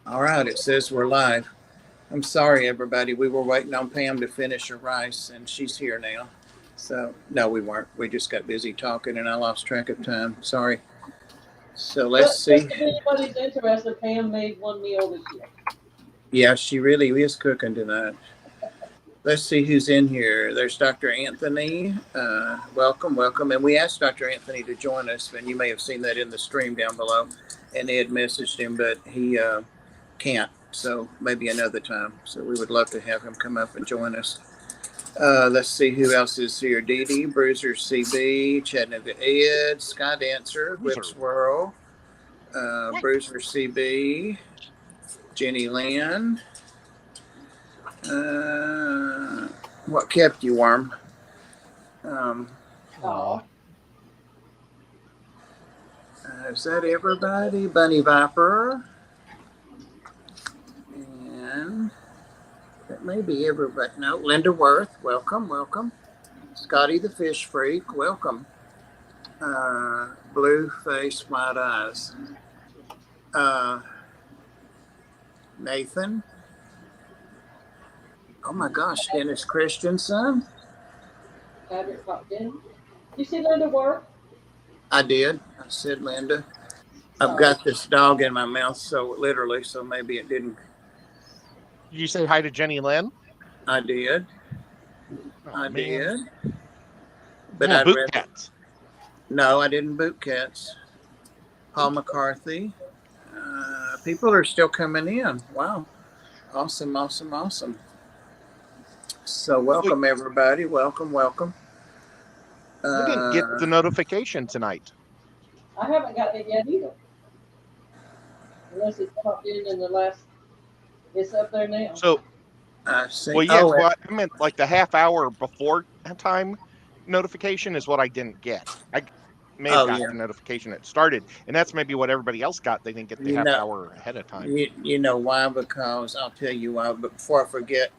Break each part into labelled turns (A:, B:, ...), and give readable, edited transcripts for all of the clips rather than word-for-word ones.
A: All right, it says we're live. I'm sorry, everybody. We were waiting on Pam to finish her rice, and she's here now. So, no, we weren't. We just got busy talking, and I lost track of time. Sorry. So, let's
B: But just
A: see.
B: if anybody's interested, Pam made one meal this year.
A: Yeah, she really is cooking tonight. Let's see who's in here. There's Dr. Anthony. Welcome, welcome. And we asked Dr. Anthony to join us, and you may have seen that in the stream down below. And Ed messaged him, but he can't. So maybe another time. So we would love to have him come up and join us. Let's see who else is here. Dee Dee, Bruiser CB, Chattanooga Ed, Sky Dancer, Whip Swirl, Bruiser CB, Jenny Lynn. What kept you warm?
B: Oh.
A: Is that everybody? Bunny Viper. And that may be everybody. No, Linda Worth. Welcome, welcome. Scotty the Fish Freak. Welcome. Blue Face, White Eyes. Nathan. Oh my gosh, Dennis Christensen.
B: Patrick popped in. You see Linda work?
A: I did. I said Linda. I've got this dog in my mouth, so literally, so maybe it didn't.
C: Did you say hi to Jenny Lynn?
A: I did.
C: Oh,
A: I
C: man.
A: did. But
C: Well,
A: I
C: boot cats.
A: No, I didn't boot cats. Paul McCarthy. People are still coming in. Wow. Awesome, awesome, awesome. So welcome, everybody. Welcome, welcome.
C: We didn't get the notification tonight.
B: I haven't gotten it yet either. Unless it popped in the last. It's up there now.
C: So,
A: I see.
C: well, yeah, well, I meant like the half hour before time notification is what I didn't get. I may have got the notification it started, and that's maybe what everybody else got. They didn't get the half hour ahead of time.
A: You know why? Because I'll tell you why. But before I forget,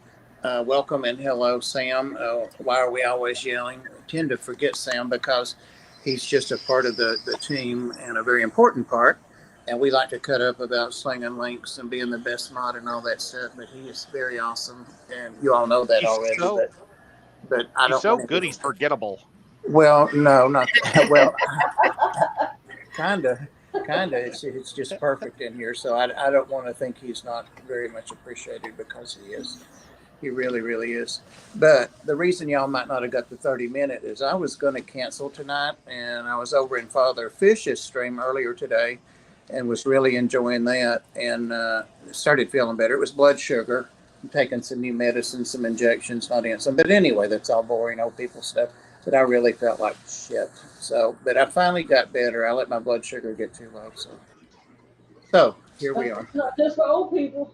A: welcome and hello, Sam. Why are we always yelling? I tend to forget Sam because he's just a part of the team and a very important part. And we like to cut up about slinging links and being the best mod and all that stuff. But he is very awesome, and you all know that already. But I don't.
C: He's so good. He's forgettable.
A: Well, no, not well. Kinda. It's just perfect in here. So I don't want to think he's not very much appreciated because he is. He really, really is. But the reason y'all might not have got the 30-minute is I was going to cancel tonight, and I was over in Father Fish's stream earlier today and was really enjoying that and started feeling better. It was blood sugar. I'm taking some new medicine, some injections, not insulin. But anyway, that's all boring old people stuff. But I really felt like shit. So, but I finally got better. I let my blood sugar get too low. So here we are.
B: It's not just for old people.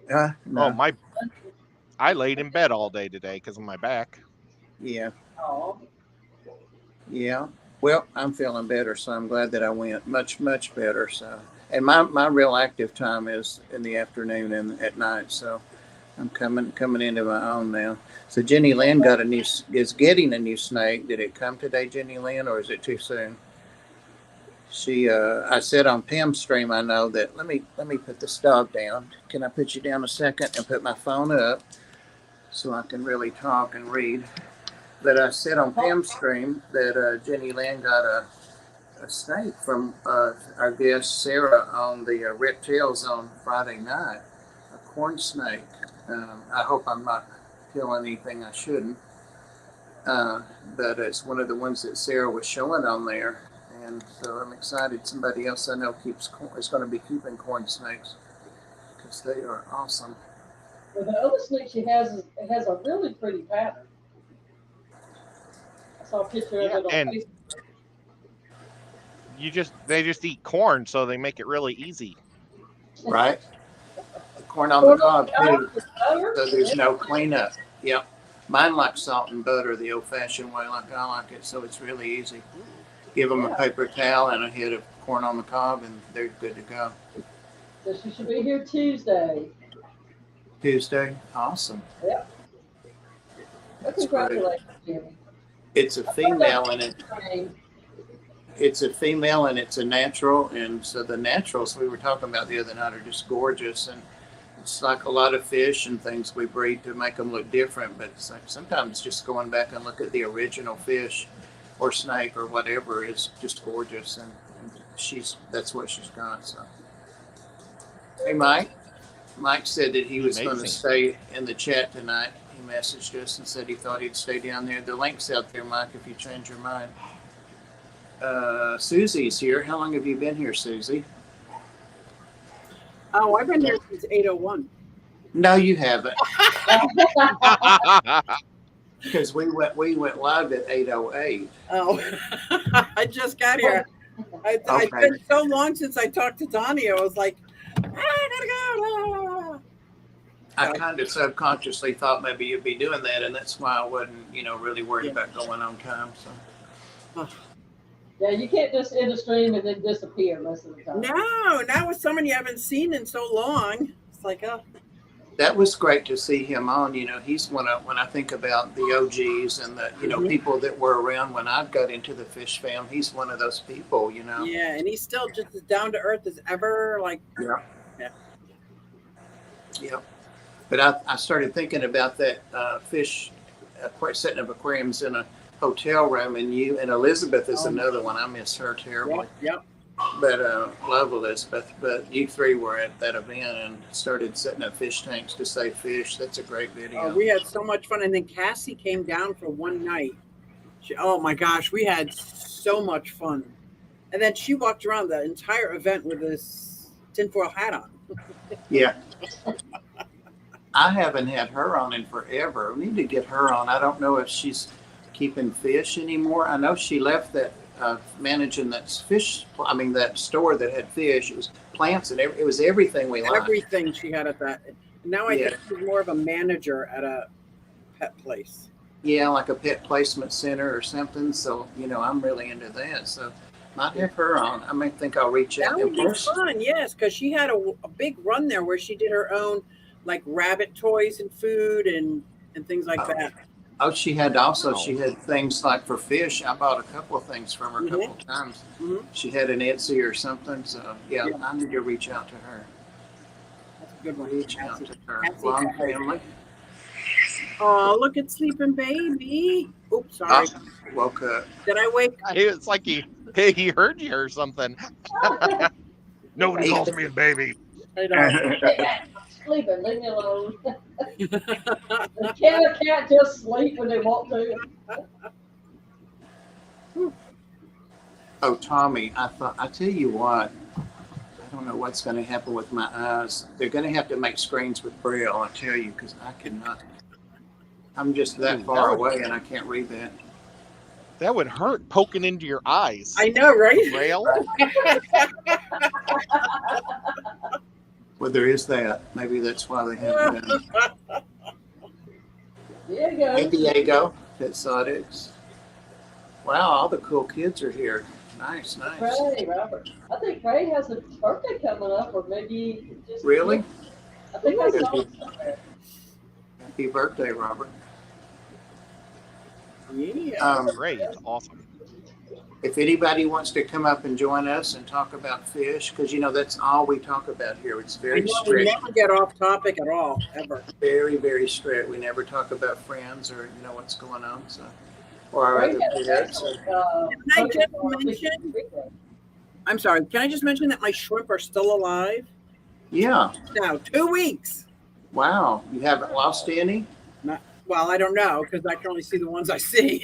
A: No.
C: Oh, I laid in bed all day today because of my back.
A: Yeah.
B: Oh.
A: Yeah. Well, I'm feeling better, so I'm glad that I went. Much, much better. So, and my real active time is in the afternoon and at night. So, I'm coming into my own now. So Jenny Lynn is getting a new snake. Did it come today, Jenny Lynn, or is it too soon? I said on Pam's stream, I know that. Let me put this dog down. Can I put you down a second and put my phone up so I can really talk and read? But I said on Pam's stream that Jenny Lynn got a snake from our guest Sarah on the Reptiles on Friday night, a corn snake. I hope I'm not killing anything I shouldn't. But it's one of the ones that Sarah was showing on there. And so I'm excited. Somebody else I know is going to be keeping corn snakes because they are awesome.
B: Well, the other snake she has has a really pretty pattern. I saw a picture of it on Facebook.
C: They just eat corn, so they make it really easy.
A: Right? Corn on the cob too, so there's no cleanup. Yep. Mine like salt and butter the old-fashioned way, like I like it, so it's really easy. Give them a paper towel and a head of corn on the cob, and they're good to go.
B: So she should be here Tuesday.
A: Tuesday? Awesome.
B: Yep. Well, congratulations, Jimmy.
A: It's a female, and it's a female and it's a natural, and so the naturals we were talking about the other night are just gorgeous, and it's like a lot of fish and things we breed to make them look different, but it's like sometimes just going back and look at the original fish or snake or whatever is just gorgeous, and that's what she's got. So hey, Mike said that he was going to stay in the chat tonight. He messaged us and said he thought he'd stay down there. The link's out there, Mike, if you change your mind. Susie's here. How long have you been here, Susie?
D: Oh, I've been here since 8:01.
A: No, you haven't. Because we went live at 8:08.
D: Oh, I just got here. It's been so long since I talked to Donnie. I was like, I gotta go.
A: I kind of subconsciously thought maybe you'd be doing that, and that's why I wasn't, really worried about going on time. So.
B: Yeah, you can't just end a stream and then disappear most of the time.
D: No, not with someone you haven't seen in so long. It's like, oh.
A: That was great to see him on. He's when I think about the OGs and the people that were around when I got into the fish fam. He's one of those people.
D: Yeah, and he's still just as down to earth as ever. Like.
A: Yeah. But I started thinking about that fish setting up aquariums in a hotel room, and Elizabeth is another one. I miss her terribly.
D: Yep.
A: But love Elizabeth. But you three were at that event and started setting up fish tanks to save fish. That's a great video.
D: We had so much fun, and then Cassie came down for one night. Oh my gosh, we had so much fun. And then she walked around the entire event with this tinfoil hat on.
A: Yeah. I haven't had her on in forever. We need to get her on. I don't know if she's keeping fish anymore. I know she left that managing that that store that had fish. It was plants and it was everything we liked.
D: Everything she had at that. Now I think she's more of a manager at a pet place.
A: Yeah, like a pet placement center or something. So, I'm really into that. So might have her on. I might think I'll reach out.
D: That would be fun, yes, because she had a big run there where she did her own like rabbit toys and food and things like that.
A: Oh, she had things like for fish. I bought a couple of things from her a couple of times. Mm-hmm. She had an Etsy or something. So I need to reach out to her.
D: That's a good one.
A: Reach out to her. Long family.
D: Oh, look at sleeping baby. Oops, sorry.
A: Woke up.
D: Did I wake?
C: It's like he heard you or something. Nobody calls me a baby.
D: I know.
B: Sleeping, leave me alone. Can't just sleep when they want to.
A: Oh, Tommy, I tell you what, I don't know what's going to happen with my eyes. They're going to have to make screens with Braille, I tell you, because I cannot. I'm just that far away and I can't read that.
C: That would hurt poking into your eyes.
D: I know, right?
C: Braille.
A: Well, there is that. Maybe that's why they haven't done it.
B: Diego.
A: Hey, Diego. Exotics. Wow, all the cool kids are here. Nice.
B: Ray, Robert. I think Ray has a birthday coming up, or maybe just.
A: Really?
B: I think I saw it somewhere.
A: Happy birthday, Robert.
D: Yeah.
C: Great. Awesome.
A: If anybody wants to come up and join us and talk about fish, because that's all we talk about here. It's very strict.
D: We never get off topic at all, ever.
A: Very, very strict. We never talk about friends or what's going on. So, or our other pets.
D: Can I just mention? I'm sorry. Can I just mention that my shrimp are still alive?
A: Yeah.
D: Now 2 weeks.
A: Wow. You haven't lost any?
D: Well, I don't know because I can only see the ones I see.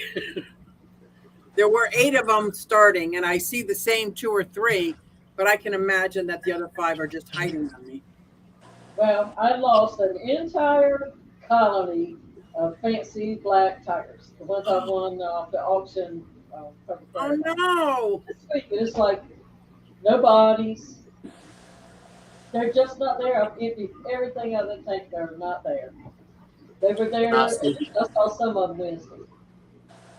D: There were 8 of them starting, and I see the same 2 or 3, but I can imagine that the other 5 are just hiding from me.
B: Well, I lost an entire colony of fancy black tigers. The ones I won off the auction.
D: Oh, no.
B: This week, it's like no bodies. They're just not there. I've emptied everything out of the tank. They're not there. They were there. I saw some of them Wednesday.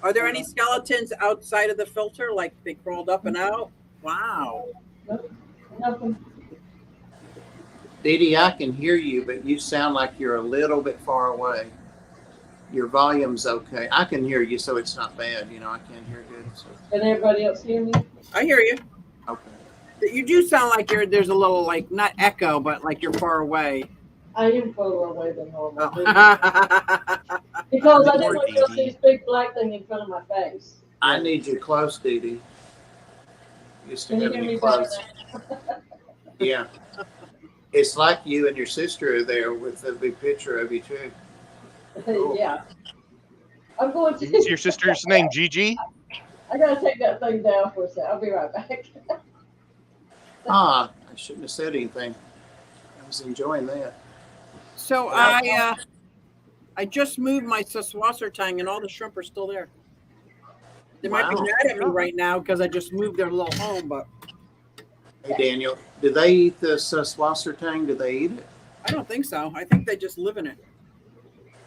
D: Are there any skeletons outside of the filter, like they crawled up and out? Wow.
B: Nope, nothing.
A: Dee Dee, I can hear you, but you sound like you're a little bit far away. your volume's okay. I can hear you, so it's not bad. You know, I can't hear good. So.
B: Can everybody else hear me?
D: I hear you.
A: Okay.
D: You do sound like there's a little, like, not echo, but like you're far away.
B: I am further away than normal.
D: Oh.
B: Because I
C: Poor
B: didn't want to
C: Dee
B: see
C: Dee.
B: this big black thing in front of my face.
A: I need you close, Dee Dee. Used to
B: Can you
A: have
B: hear
A: me
B: me better
A: close. Yeah. It's like you and your sister are there with a big picture of you too.
B: now? Yeah. I'm going to.
C: Is your sister's name Gigi?
B: I gotta take that thing down for a second. I'll be right back.
A: I shouldn't have said anything. I was enjoying that.
D: So I just moved my Suswasser tang and all the shrimp are still there. They might be
A: Wow.
D: mad at me right now because I just moved their little home, but
A: Hey, Daniel, do they eat the Suswasser tang? Do they eat it?
D: I don't think so. I think they just live in it.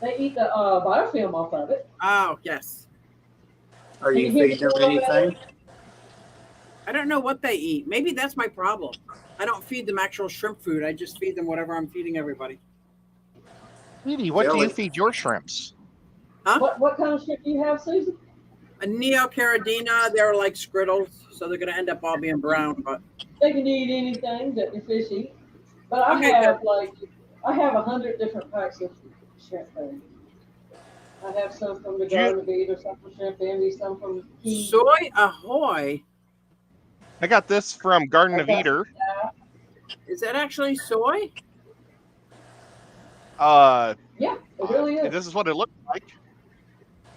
B: They eat the biofilm off of it.
D: Oh, yes.
A: Are
B: Can
A: you
B: you hear me
A: feeding them
B: a little
A: anything?
D: I don't know what they eat. Maybe that's my problem. I don't feed them actual shrimp food. I just feed them whatever I'm feeding everybody.
C: Sweetie, what do
A: Jelly.
C: you feed your shrimps?
D: Huh?
B: What kind of shrimp do you have, Susan?
D: A Neocaridina, they're like scriddles, so they're going to end up all being brown. But
B: They can eat anything that the fish eat. But I
D: Okay,
B: have 100 different types of shrimp things. I have some from the Garden of Eden, some from Shrimp Envy, some from Key.
D: Soy Ahoy,
C: I got this from Garden of Eater.
D: is that actually soy?
B: Yeah, it really is.
C: This is what it looks like.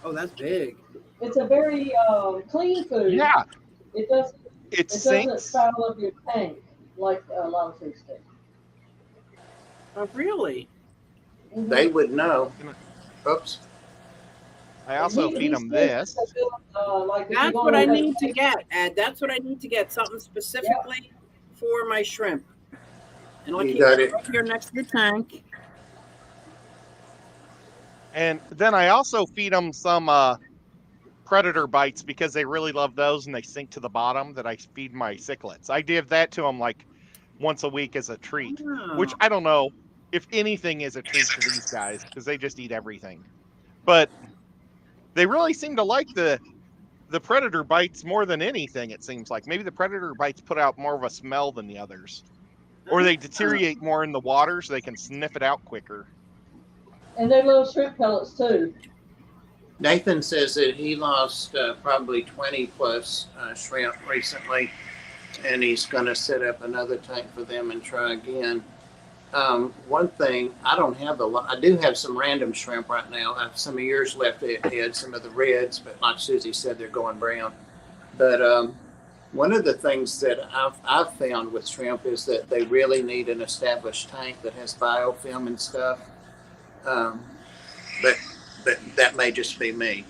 D: Oh, that's big.
B: It's a very clean food.
C: Yeah,
B: It doesn't.
C: it
B: It doesn't
C: sinks.
B: foul up your tank like a lot of foods do.
D: Oh, really?
B: Mhm.
A: They would know. Oops.
C: I also feed them this.
D: That's what I need to get, Ed. That's what I need to get. Something specifically for my shrimp. And I'll
A: You
D: keep
A: got
D: it
A: it.
D: right here next to your tank.
C: And then I also feed them some predator bites because they really love those and they sink to the bottom that I feed my cichlids. I give that to them like once a week as a treat, which I don't know if anything is a treat to these guys because they just eat everything. But they really seem to like the predator bites more than anything, it seems like. Maybe the predator bites put out more of a smell than the others. Or they deteriorate more in the water so they can sniff it out quicker.
B: And they love shrimp pellets too.
A: Nathan says that he lost probably 20 plus shrimp recently, and he's going to set up another tank for them and try again. One thing, I don't have a lot. I do have some random shrimp right now. I have some of yours left ahead, some of the reds, but like Susie said, they're going brown. But one of the things that I've found with shrimp is that they really need an established tank that has biofilm and stuff. But that may just be me.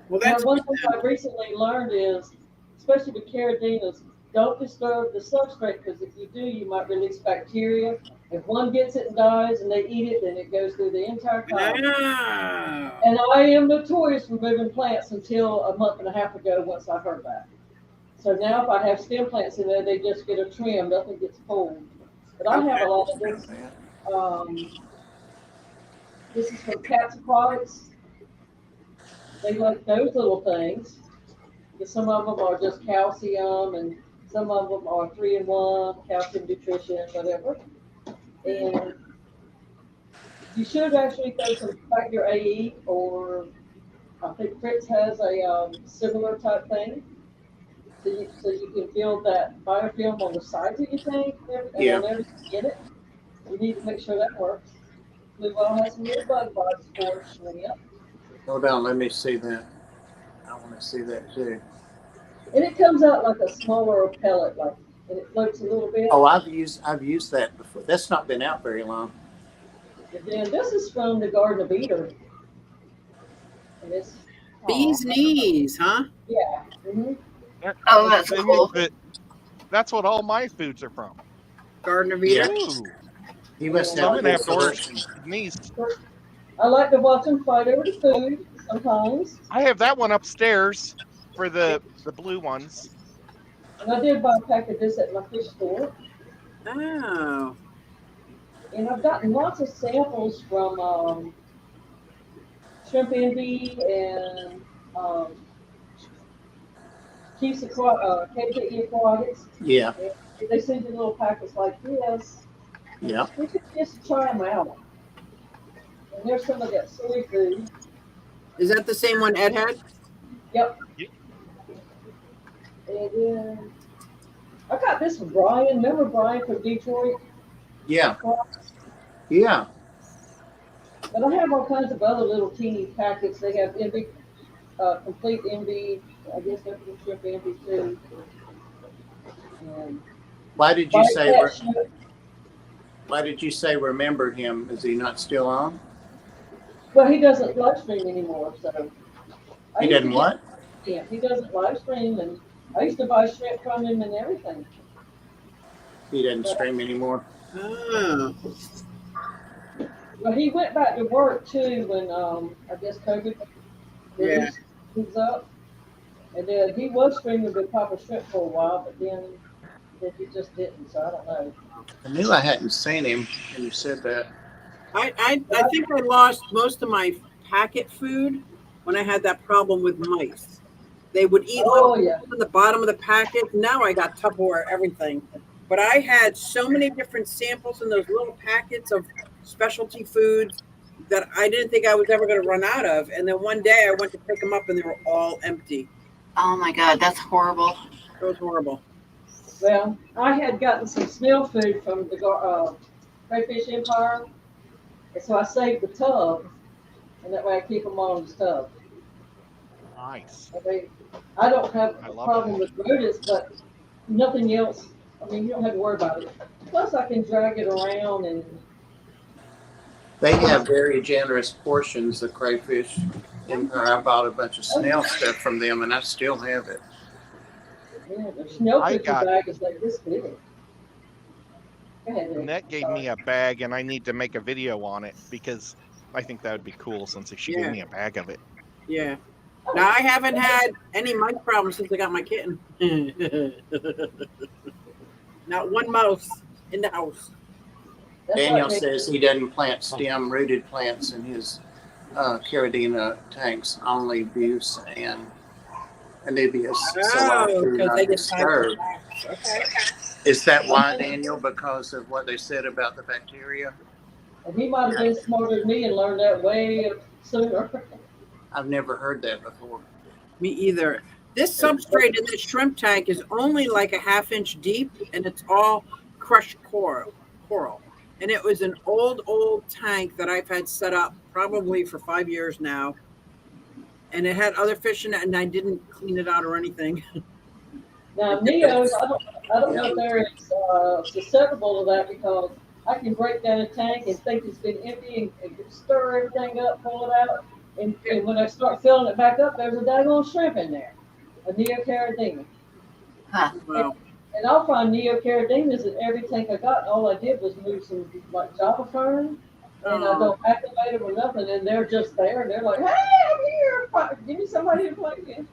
D: Well, that's
B: one thing I recently learned is, especially with caridinas, don't disturb the substrate because if you do, you might release bacteria. If one gets it and dies and they eat it, then it goes through the entire colony.
D: Ah.
B: And I am notorious for moving plants until a month and a half ago once I heard that. So now if I have stem plants in there, they just get a trim, nothing gets pulled. But I have a lot of this. This is from Cat's Products. They like those little things. Some of them are just calcium, and some of them are 3-in-1, calcium nutrition, whatever. And you should actually throw some Factor AE, or I think Fritz has a similar type thing. So you can feel that biofilm on the sides of your tank and on everything in it. You need to make sure that works. Blue Ball has some little bug bites for shrimp.
A: Hold on, let me see that. I want to see that too.
B: And it comes out like a smaller pellet, and it floats a little bit.
A: Oh, I've used that before. That's not been out very long.
B: And then this is from the Garden of Eden. And it's
D: bee's knees, huh?
B: Yeah. Mm-hmm.
E: Oh, that's cool.
C: That's what all my foods are from.
D: Garden of Eden.
C: Ooh.
A: You must
C: I'm
A: have
C: gonna
A: a
C: have to order
A: selection.
C: knees.
B: I like to watch them fight over the food sometimes.
C: I have that one upstairs for the blue ones.
B: And I did buy a pack of this at my fish store.
D: Oh.
B: And I've gotten lots of samples from Shrimp Envy and KPE Aquatics.
A: Yeah.
B: And they send you little packets like this.
A: Yeah.
B: You can just try them out. And there's some of that soy food.
D: Is that the same one Ed had?
B: Yep.
C: Yep.
B: And then I got this from Brian. Remember Brian from Detroit?
A: Yeah. Yeah.
B: But I have all kinds of other little teeny packets. They have Envy, complete Envy. I guess they're from Shrimp Envy too. And
A: Why did you say?
B: shrimp.
A: Why did you say remember him? Is he not still on?
B: Well, he doesn't live stream anymore, so.
A: He doesn't what?
B: Yeah, he doesn't live stream, and I used to buy shrimp from him and everything.
A: He doesn't stream anymore.
D: Oh.
B: Well, he went back to work too when I guess COVID was up, and then he was streaming with Papa Shrimp for a while, but then he just didn't. So I don't know.
A: I knew I hadn't seen him, and you said that.
D: I think I lost most of my packet food when I had that problem with mice. They would eat little from the bottom of the packet. Now I got Tupperware, everything. But I had so many different samples in those little packets of specialty foods that I didn't think I was ever going to run out of. And then one day I went to pick them up and they were all empty.
E: Oh my God, that's horrible.
D: It was horrible.
B: Well, I had gotten some snail food from the Crayfish Empire, and so I saved the tub, and that way I keep them all in the tub.
C: Nice.
B: I don't have a
C: love
B: problem with rodents, but nothing else. I mean, you don't have to worry about it. Plus, I can drag it around and.
A: They have very generous portions of Crayfish Empire. I bought a bunch of snail stuff from them, and I still have it.
B: Yeah, the snail cookie bag is like this big. Go ahead,
C: Annette gave me a bag, and I need to make a video on it because I think that would be cool since she gave me a bag of it.
D: Yeah. Now, I haven't had any mice problems since I got my kitten. Not one mouse in the house.
A: Daniel says he doesn't plant stem-rooted plants in his Caridina tanks, only Buse and Anubias. So
D: because they get
A: disturbed.
D: Okay.
A: Is that why, Daniel? Because of what they said about the bacteria?
B: And he might have been smarter than me and learned that way sooner.
A: I've never heard that before.
D: Me either. This substrate in this shrimp tank is only like a ½ inch deep, and it's all crushed coral. And it was an old tank that I've had set up probably for 5 years now. And it had other fish in it, and I didn't clean it out or anything.
B: Now, Neos, I don't know if they're susceptible to that because I can break down a tank and think it's been empty and stir everything up, pull it out. And when I start filling it back up, there's a daggone shrimp in there, a Neocaridina.
E: Huh.
D: Wow.
B: And I'll find Neocardinas in every tank I got. All I did was move some like Java fern, and I don't activate them or nothing, and they're just there, and they're like, "Hey, I'm here! Give me somebody to play with."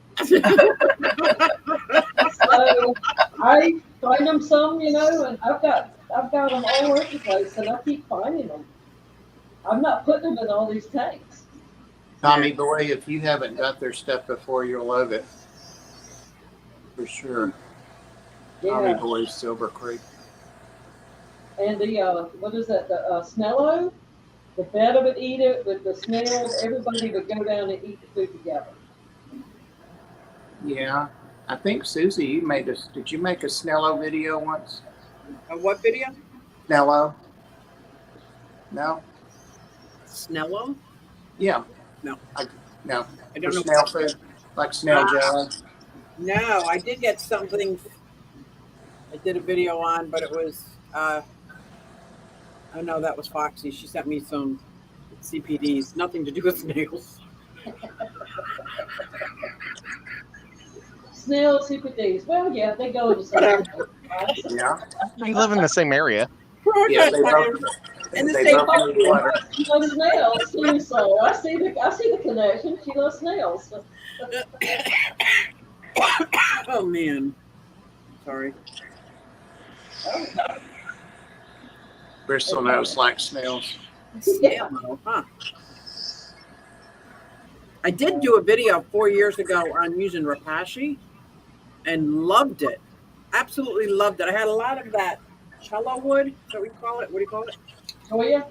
B: So I find them some, and I've got them all over the place, and I keep finding them. I'm not putting them in all these tanks.
A: Tommy Boy, if you haven't got their stuff before, you'll love it. For sure.
B: Yeah.
A: Tommy Boy's Silver Creek.
B: And the, what is that, the Snello? The better would eat it with the snails. Everybody would go down and eat the food together.
A: Yeah. I think, Susie, did you make a Snello video once?
D: A what video?
A: Snello? No?
D: Snello?
A: Yeah.
D: No.
A: No.
D: I don't know.
A: Snail food, like snail jelly.
D: No, I did get something I did a video on, but it was, oh no, that was Foxy. She sent me some CPDs, nothing to do with snails.
B: Snail CPDs. Well, yeah, they go in the same.
A: Yeah.
C: They live in the same area.
A: Yeah, they both need water.
B: She loves snails too, so I see the connection. She loves snails.
D: Oh man, sorry.
A: Bristol nose like snails.
D: Snail, huh? I did do a video 4 years ago on using Rapashi and loved it. Absolutely loved it. I had a lot of that cello wood. Is that what we call it? What do you call it?
B: Oh yeah.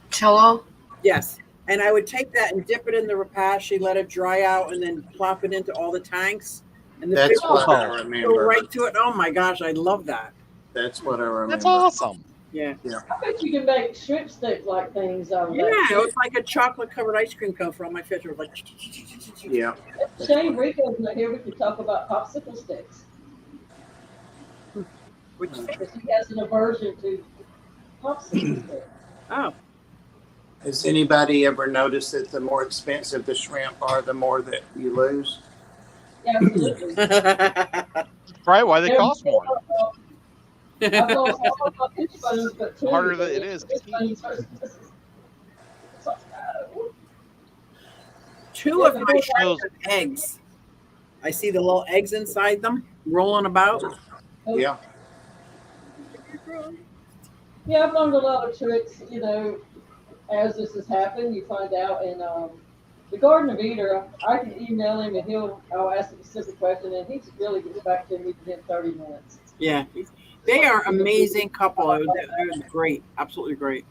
E: Cello.
D: Yes. And I would take that and dip it in the Rapashi, let it dry out, and then plop it into all the tanks. And the
A: That's
D: fish
A: what
D: would
A: I
D: go
A: remember.
D: right to it. Oh my gosh, I love that.
A: That's what I remember.
C: That's awesome.
D: Yeah.
B: I bet you can make shrimp stick like things out of
D: Yeah,
B: that.
D: it was like a chocolate covered ice cream cone for all my fish. It was like,
A: Yeah.
B: Shane Rico's not here. We could talk about popsicle sticks.
D: which,
B: Because he has an aversion to popsicle sticks.
D: oh,
A: Has anybody ever noticed that the more expensive the shrimp are, the more that you lose?
B: Absolutely.
C: Probably why they cost more.
B: I've lost all of my fish bones, but two.
C: The harder that it is to
B: fish
C: keep.
B: bones versus- It's like, no.
D: two of my shrimp have eggs. I see the little eggs inside them rolling about.
A: Yeah.
B: Yeah, I've learned a lot of tricks, as this has happened, you find out. And the Garden of Eden, I can email him and I'll ask him a specific question and he really gets back to me within 30 minutes.
D: Yeah. They are amazing couple. They're great. Absolutely great.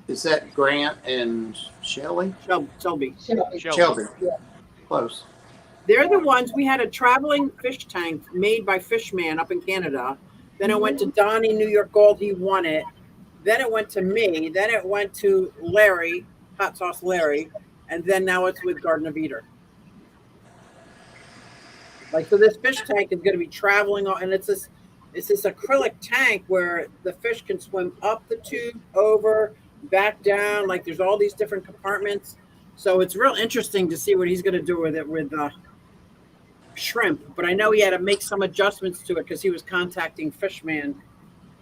A: Is that Grant and Shelley?
D: Shelby.
A: Shelby.
B: Yeah.
A: Close.
D: They're the ones, we had a traveling fish tank made by Fishman up in Canada. Then it went to Donnie, New York Gold. He won it. Then it went to me. Then it went to Larry, Hot Sauce Larry. And then now it's with Garden of Eden. Like, so this fish tank is going to be traveling on, and it's this acrylic tank where the fish can swim up the tube, over, back down. Like, there's all these different compartments. So it's real interesting to see what he's going to do with it with shrimp. But I know he had to make some adjustments to it because he was contacting Fishman.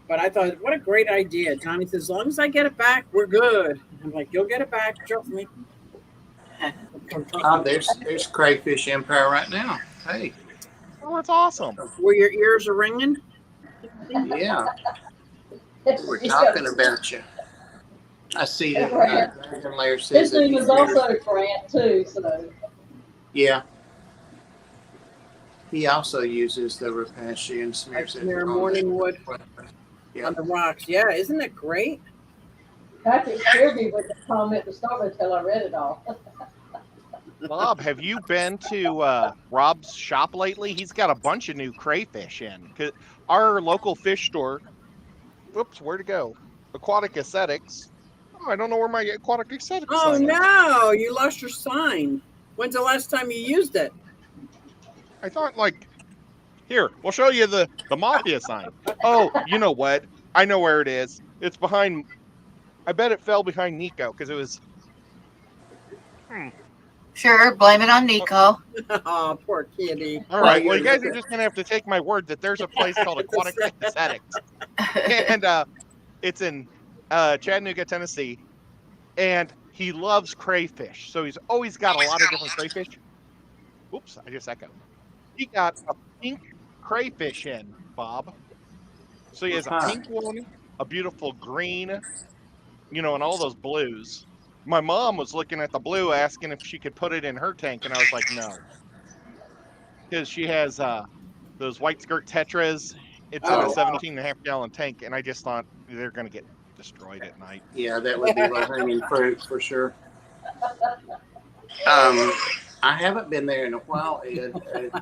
D: But I thought, what a great idea. Johnny says, as long as I get it back, we're good. I'm like, you'll get it back. Trust me.
A: Oh, there's Crayfish Empire right now. Hey.
C: Oh, that's awesome.
D: Where your ears are ringing?
A: Yeah. We're talking about you. I see that Dragon Lair says
B: His name is also Grant too, so.
A: Yeah. He also uses the Rapashi and smears it
D: Their
A: on
D: morning wood
A: Yeah.
D: on the rocks. Yeah, isn't it great?
B: Patrick scared me with the comment to start with until I read it all.
C: Bob, have you been to Rob's shop lately? He's got a bunch of new crayfish in. 'Cause our local fish store, whoops, where'd it go? Aquatic Aesthetics. Oh, I don't know where my Aquatic Aesthetics
D: Oh
C: sign is.
D: no, you lost your sign. When's the last time you used it?
C: I thought, here, we'll show you the Mafia sign. Oh, you know what? I know where it is. It's behind, I bet it fell behind Nico, because it was...
E: Sure, blame it on Nico.
D: Oh, poor kitty.
C: All right, well, you guys are just going to have to take my word that there's a place called Aquatic Aesthetics. And it's in Chattanooga, Tennessee. And he loves crayfish. So he's always got a lot of different crayfish. Oops, I just echoed. He got a pink crayfish in, Bob. So he has a pink one, a beautiful green, and all those blues. My mom was looking at the blue, asking if she could put it in her tank, and I was like, no. Because she has those white skirt tetras. It's in a 17.5-gallon tank, and I just thought they're going to get destroyed at night.
A: Yeah, that would be low-hanging fruit for sure. I haven't been there in a while, Ed.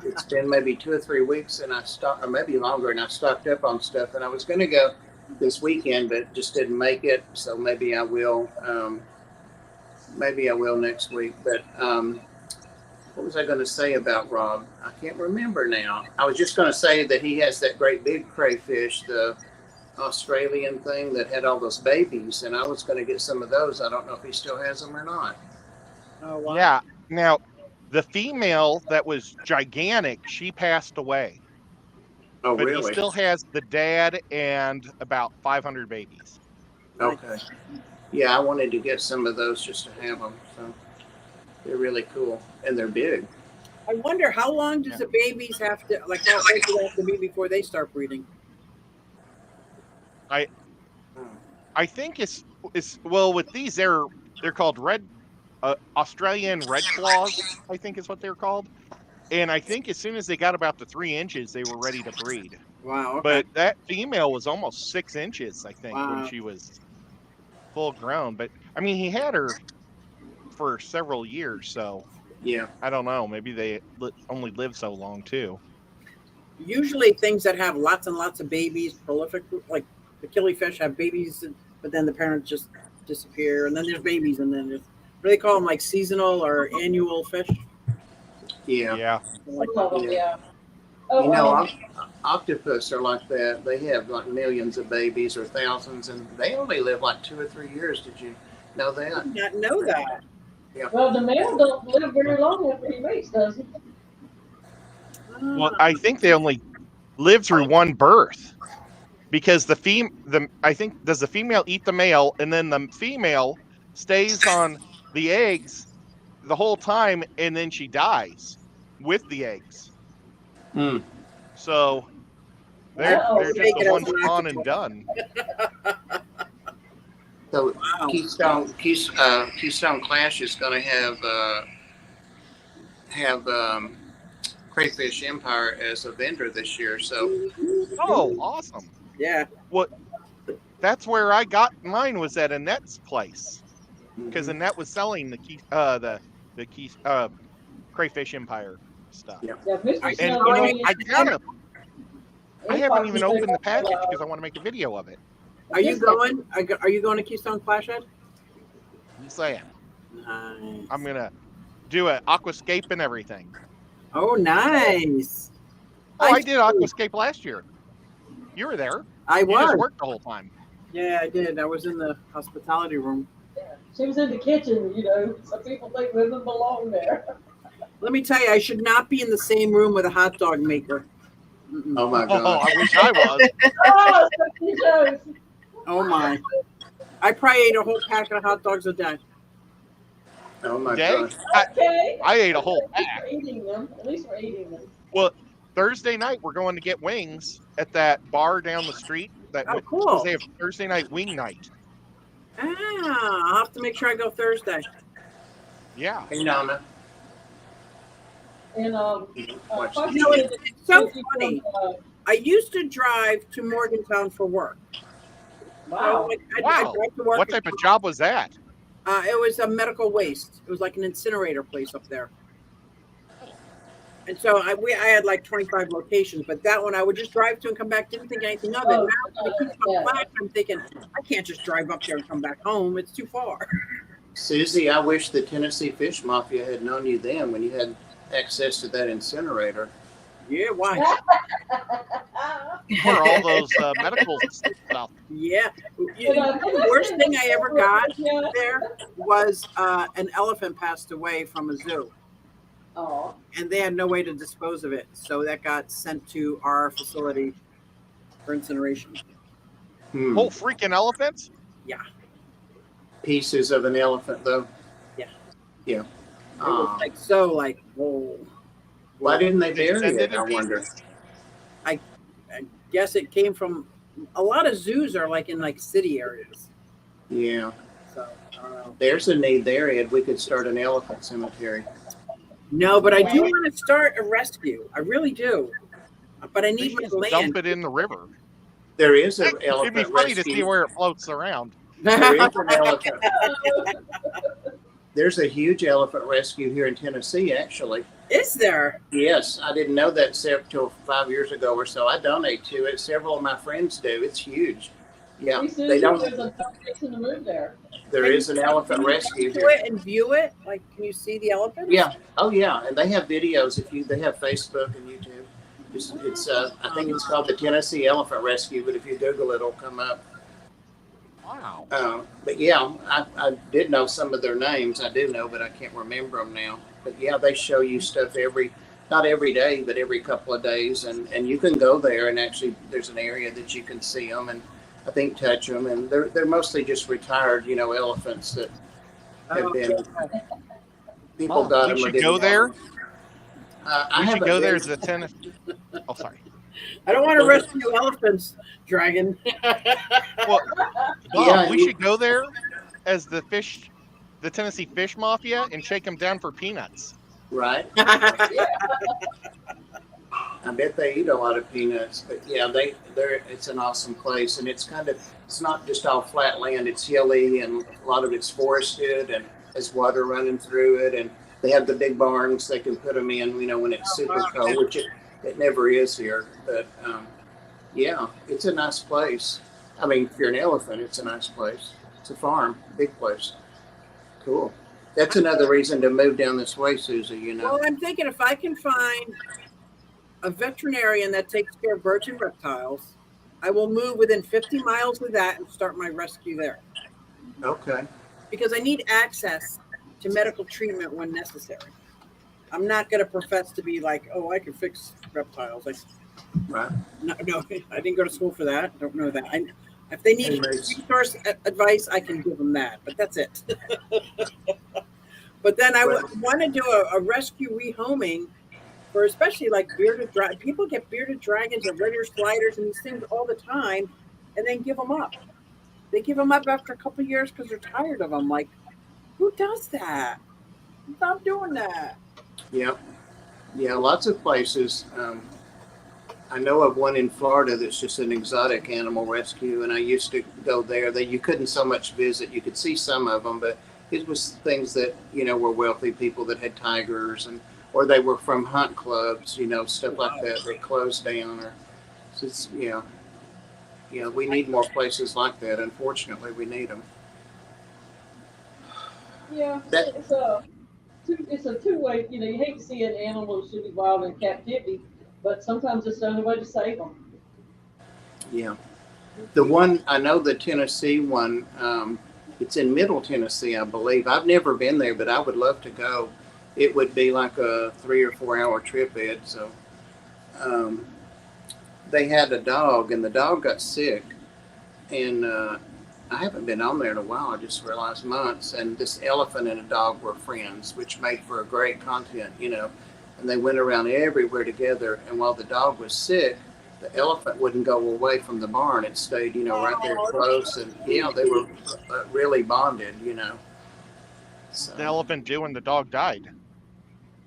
A: It's been maybe 2 or 3 weeks, and or maybe longer, and I stocked up on stuff. And I was going to go this weekend, but just didn't make it. So maybe I will. Maybe I will next week. But what was I going to say about Rob? I can't remember now. I was just going to say that he has that great big crayfish, the Australian thing that had all those babies, and I was going to get some of those. I don't know if he still has them or not.
D: Oh wow.
C: Yeah. Now, the female that was gigantic, she passed away.
A: Oh,
C: but
A: really?
C: he still has the dad and about 500 babies.
A: Okay. Yeah, I wanted to get some of those just to have them. So they're really cool, and they're big.
D: I wonder how long does the babies have to, how old do they have to be before they start breeding?
C: I think it's well, with these they're called red Australian red claws, I think is what they're called. And I think as soon as they got about to 3 inches, they were ready to breed.
D: Wow. Okay.
C: But that female was almost 6 inches, I think, when
D: Wow.
C: she was full grown. But I mean, he had her for several years, so
A: Yeah.
C: I don't know. Maybe they only live so long too.
D: Usually, things that have lots and lots of babies, prolific, like the killifish, have babies, but then the parents just disappear, and then there's babies, and then there's, what do they call them, like seasonal or annual fish?
A: Yeah.
C: Yeah.
D: Like,
B: Yeah. Oh,
A: You know, octopus are like that. They have like millions of babies or thousands, and they only live like 2 or 3 years. Did you know
D: I
A: that?
D: did not know that.
B: well, the male don't live very long after he mates, does he?
C: Well, I think they only live through one birth because I think does the female eat the male, and then the female stays on the eggs the whole time, and then she dies with the eggs.
A: Hmm.
C: So they're just
D: Take it
C: a one
D: as an
C: spawn and
D: octopus.
C: done.
A: So
D: Wow.
A: Keystone Clash is going to have Crayfish Empire as a vendor this year. So
C: Oh, awesome!
D: Yeah.
C: That's where I got mine, was at Annette's place, because Annette was selling the Crayfish Empire stuff.
A: Yeah.
B: Yeah, Mr.
C: And
B: Snow
C: you know,
B: only-
C: I haven't even opened the package because I want to make a video of it.
D: Are you going? Are you going to Keystone Clash, Ed?
C: Yes, I am.
D: Nice.
C: I'm gonna do an aquascape and everything.
D: Oh, nice.
C: Oh, I did aquascape last year. You were there.
D: I
C: You just
D: was.
C: worked the whole time.
D: Yeah, I did. I was in the hospitality room.
B: She was in the kitchen, you know, so people think women belong there.
D: Let me tell you, I should not be in the same room with a hot dog maker. Mm-mm.
A: oh my
C: Oh,
A: God.
C: I wish I was.
B: Oh, Stephanie Jones.
D: Oh my! I probably ate a whole pack of hot dogs a day.
A: Oh my
C: Day?
A: God.
B: Okay.
C: I ate a whole
B: At least
C: pack.
B: we're eating them. At least we're eating them.
C: Well, Thursday night we're going to get wings at that bar down the street.
D: Oh, cool.
C: Because they have Thursday night wing night.
D: I'll have to make sure I go Thursday.
C: Yeah.
A: Hey, Nana.
B: And
A: Watch
B: Fox
D: You know,
B: said
D: it's so
B: that you
D: funny.
B: from,
D: I used to drive to Morgantown for work.
B: wow.
D: I'd
C: Wow.
D: drive to work.
C: What type of job was that?
D: It was a medical waste. It was like an incinerator place up there. And so I had like 25 locations, but that one I would just drive to and come back. Didn't think anything of it.
B: Oh,
D: Now when it keeps
B: yeah.
D: on flat, I'm thinking I can't just drive up there and come back home. It's too far.
A: Susie, I wish the Tennessee Fish Mafia had known you then when you had access to that incinerator.
D: Yeah, why?
C: For all those medical stuff.
D: Yeah.
B: And,
D: The worst thing I ever got
B: Yeah.
D: there was an elephant passed away from a zoo,
B: Oh,
D: and they had no way to dispose of it, so that got sent to our facility for incineration.
A: Hmm.
C: Whole freaking elephants?
A: Pieces of an elephant, though.
D: Yeah.
A: Yeah.
D: It was like whoa.
A: Why didn't they
C: They
A: bury
C: send
A: it?
C: it
A: I
C: in
A: wonder.
C: pieces?
D: I guess it came from a lot of zoos are like in like city areas,
A: Yeah.
D: so I don't know.
A: There's a need there, Ed. We could start an elephant cemetery.
D: No, but I do want to start a rescue. I really do, but I
C: They
D: need my
C: should
D: land.
C: dump it in the river.
A: There is an
C: It'd be
A: elephant
C: funny to see
A: rescue.
C: where it floats around.
A: There is an elephant. There's a huge elephant rescue here in Tennessee, actually.
D: Is there?
A: Yes, I didn't know that till 5 years ago or so. I donate to it. Several of my friends do. It's huge. Yeah,
B: we
A: they
B: There's
A: don't.
B: a reason to move there.
A: There is an elephant
D: Can you
A: rescue
D: do
A: here.
D: it and view it? Like, can you see the elephant?
A: Yeah. Oh, yeah. And they have videos. They have Facebook and YouTube. It's I think it's called the Tennessee Elephant Rescue. But if you Google it, it'll come up.
C: Wow.
A: But yeah, I did know some of their names. I do know, but I can't remember them now. But yeah, they show you stuff not every day, but every couple of days. And you can go there and actually there's an area that you can see them and I think touch them. And they're mostly just retired, elephants that have been, people got them.
C: We
A: or
C: should
A: didn't
C: go
A: want
C: there.
A: them. I
C: We should
A: haven't
C: go there
A: been-
C: as a tennis. Oh, sorry.
D: I don't want to rescue elephants, Dragon.
C: Well,
A: Yeah,
C: we should go there as the fish the Tennessee Fish Mafia and shake them down for peanuts.
A: Right?
B: Yeah.
A: I bet they eat a lot of peanuts, but yeah, it's an awesome place, and it's not just all flat land. It's hilly, and a lot of it's forested, and there's water running through it, and they have the big barns they can put them in, when it's super cold, which it never is here. But yeah, it's a nice place. I mean, if you're an elephant, it's a nice place. It's a farm, big place. Cool. That's another reason to move down this way, Susie.
D: Well, I'm thinking if I can find a veterinarian that takes care of birds and reptiles, I will move within 50 miles of that and start my rescue there.
A: Okay.
D: Because I need access to medical treatment when necessary. I'm not going to profess to be like, oh, I can fix reptiles.
A: Right.
D: No, I didn't go to school for that. Don't know that. If they need resource advice, I can give them that, but that's it. But then I want to do a rescue rehoming for especially like bearded dragons. People get bearded dragons or red ear sliders and these things all the time, and then give them up. They give them up after a couple of years because they're tired of them. Like, who does that? Stop doing that.
A: Yeah. Lots of places. I know of one in Florida that's just an exotic animal rescue, and I used to go there. You couldn't so much visit. You could see some of them, but it was things that, were wealthy people that had tigers, or they were from hunt clubs, stuff like that. They closed down. So it's, we need more places like that. Unfortunately, we need them.
B: Yeah, it's a two-way. You hate to see an animal that should be wild in captivity, but sometimes it's the only way to save them.
A: Yeah. The one, I know the Tennessee one, it's in Middle Tennessee, I believe. I've never been there, but I would love to go. It would be like a 3 or 4 hour trip, Ed. So they had a dog, and the dog got sick. And I haven't been on there in a while. I just realized months. And this elephant and a dog were friends, which made for a great content, And they went around everywhere together. And while the dog was sick, the elephant wouldn't go away from the barn. It stayed, right there close. And they were really bonded, So,
C: the elephant do when the dog died?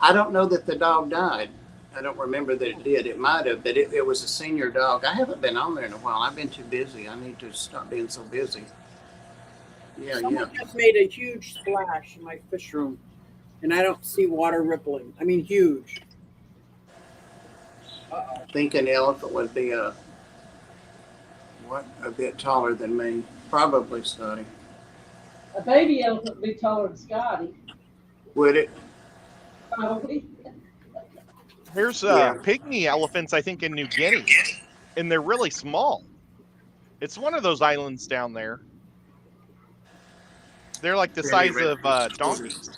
A: I don't know that the dog died. I don't remember that it did. It might have, but it was a senior dog. I haven't been on there in a while. I've been too busy. I need to stop being so busy.
D: Someone just made a huge splash in my fish room, and I don't see water rippling. I mean, huge.
A: I think an elephant would be a bit taller than me. Probably, Scotty.
B: A baby elephant would be taller than Scotty.
A: Would it?
B: Probably.
C: There's pygmy elephants, I think, in New Guinea, and they're really small. It's one of those islands down there. They're like the size of donkeys.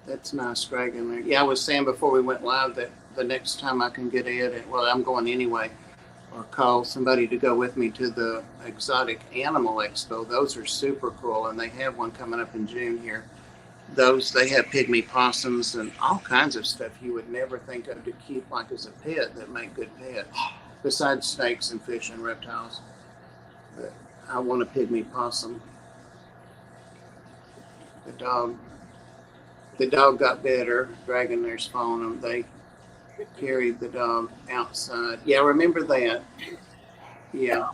A: That's nice, dragging there. Yeah, I was saying before we went live that the next time I can get Ed, I'm going anyway, or call somebody to go with me to the Exotic Animal Expo. Those are super cool, and they have one coming up in June here. They have pygmy possums and all kinds of stuff you would never think of to keep like as a pet that make good pets, besides snakes and fish and reptiles. But I want a pygmy possum. The dog got better. Dragon there's following them. They carried the dog outside. Yeah, remember that. Yeah.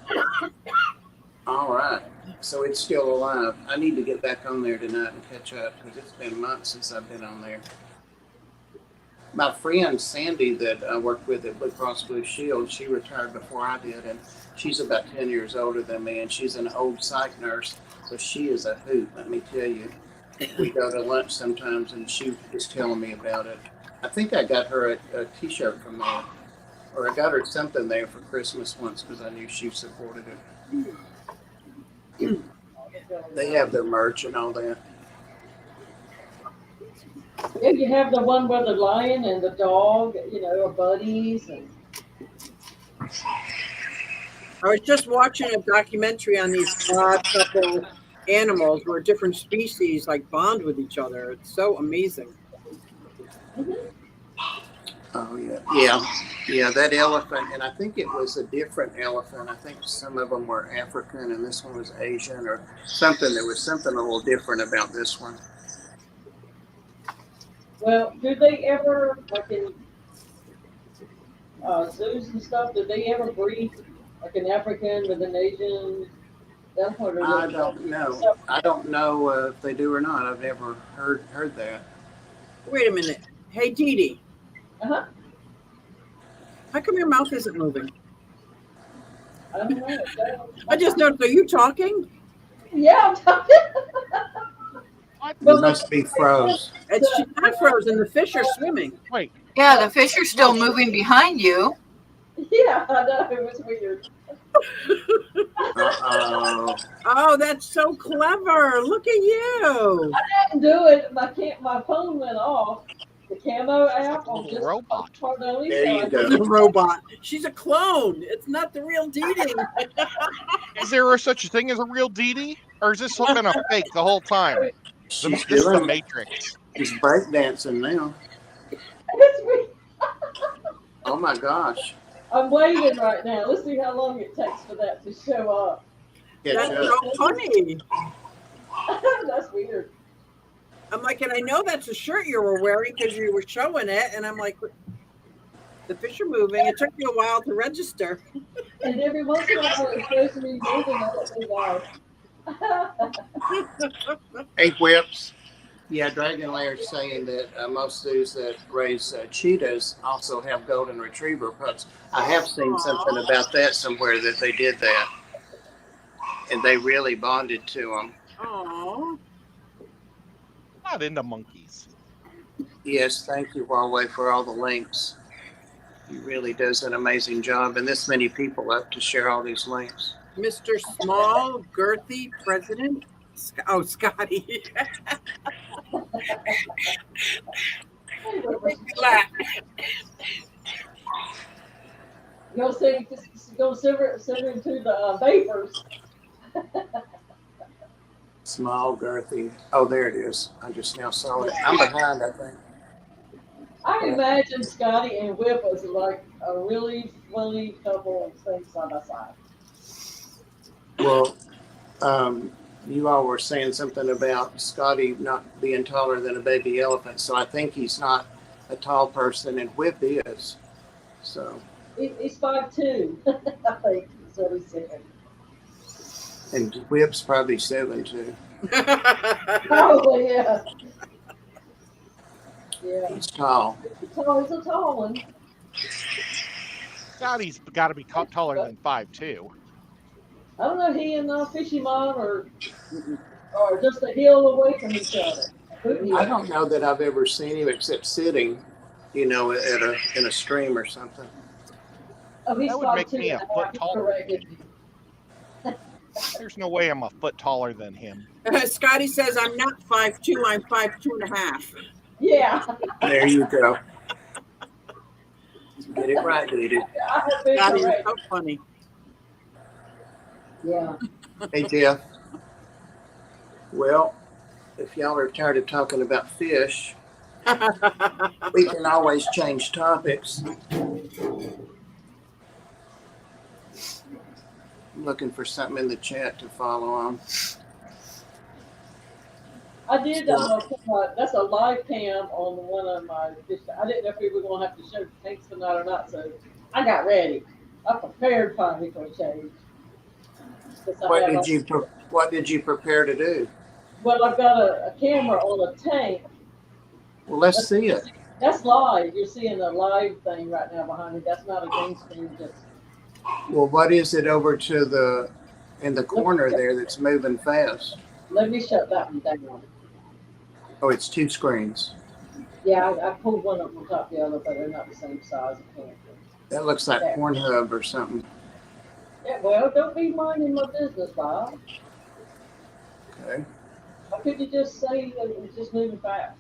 A: All right. So it's still alive. I need to get back on there tonight and catch up because it's been months since I've been on there. My friend Sandy that I worked with at Blue Cross Blue Shield, she retired before I did, and she's about 10 years older than me, and she's an old psych nurse, so she is a hoot, let me tell you. We go to lunch sometimes, and she was telling me about it. I think I got her a T-shirt from there, or I got her something there for Christmas once because I knew she supported it. They have their merch and all that.
B: Yeah, you have the one where the lion and the dog, are buddies. And
D: I was just watching a documentary on these odd couple animals where different species like bond with each other. It's so amazing.
A: Oh yeah. That elephant, and I think it was a different elephant. I think some of them were African, and this one was Asian, or something. There was something a little different about this one.
B: Well, do they ever, like in zoos and stuff, do they ever breed like an African with an Asian elephant? Or
A: I don't know. I don't know if they do or not. I've never heard that.
D: Wait a minute. Hey, Dee Dee.
B: Uh-huh.
D: How come your mouth isn't moving?
B: I don't know.
D: I just noticed. Are you talking?
B: Yeah, I'm talking.
A: You must be froze.
D: She's not frozen. The fish are swimming.
C: Wait.
E: Yeah, the fish are still moving behind you.
B: Yeah, I know. It was weird.
A: Uh-oh.
D: Oh, that's so clever. Look at you.
B: I didn't do it. My phone went off. The camo app
C: a
B: on
C: little
B: just
C: robot.
B: only.
A: There you go.
D: The robot. She's a clone. It's not the real Dee Dee.
C: Is there such a thing as a real Dee Dee? Or has this been a fake the whole time?
A: She's
C: This is the
A: doing.
C: Matrix.
A: She's breakdancing now.
B: It's weird.
A: Oh my gosh.
B: I'm waiting right now. Let's see how long it takes for that to show up.
D: That's
A: Catch
D: so
A: up.
D: funny.
B: That's weird.
D: I'm like, and I know that's a shirt you were wearing because you were showing it. And I'm like, the fish are moving. It took you a while to register.
B: And every once in a while it shows me moving up and down.
A: Hey, Whips. Yeah, Dragon Lair's saying that most zoos that raise cheetahs also have golden retriever pups. I have seen something about that somewhere that they did that. And they really bonded to them.
D: Oh.
C: Not into monkeys.
A: Yes, thank you, Huawei, for all the links. He really does an amazing job, and this many people up to share all these links.
D: Mr. Small, girthy president. Oh, Scotty.
B: Go send it to the vapors.
A: Small, girthy. Oh, there it is. I just now saw it. I'm behind, I think.
B: I imagine Scotty and Whip as like a really funny couple of things side by side.
A: Well, you all were saying something about Scotty not being taller than a baby elephant, so I think he's not a tall person, and Whip is. So.
B: He's 5'2", I think is what he said.
A: And Whip's probably 7 too.
B: Probably, yeah. Yeah.
A: He's tall.
B: He's a tall one.
C: Scotty's got to be taller than 5'2".
B: I don't know. He and Fishy Mom are just a hill away from each other.
A: I don't know that I've ever seen him except sitting, in a stream or something.
B: Oh, he's
C: That would make
B: 5'2"
C: me a foot taller.
B: corrected.
C: There's no way I'm a foot taller than him.
D: Scotty says, I'm not 5'2", I'm 5'2.5".
B: Yeah.
A: There you go. Get it right, dude.
B: I have been
D: Scotty is
B: corrected.
D: so funny.
B: Yeah.
A: Hey, Jeff. Well, if y'all are tired of talking about fish, we can always change topics. I'm looking for something in the chat to follow on.
B: I did. That's a live cam on one of my fish. I didn't know if we were going to have to show tanks tonight or not, so I got ready. I prepared finally for a change.
A: What did you prepare to do?
B: Well, I've got a camera on a tank.
A: Well, let's see it.
B: That's live. You're seeing a live thing right now behind me. That's not a green screen. Just
A: Well, what is it over to in the corner there that's moving fast?
B: let me shut that one down.
A: Oh, it's 2 screens.
B: Yeah, I pulled one up on top of the other, but they're not the same size. I can't.
A: That looks like Pornhub or something.
B: Yeah, well, don't be minding my business, Bob.
A: Okay.
B: How could you just say that it was just moving fast?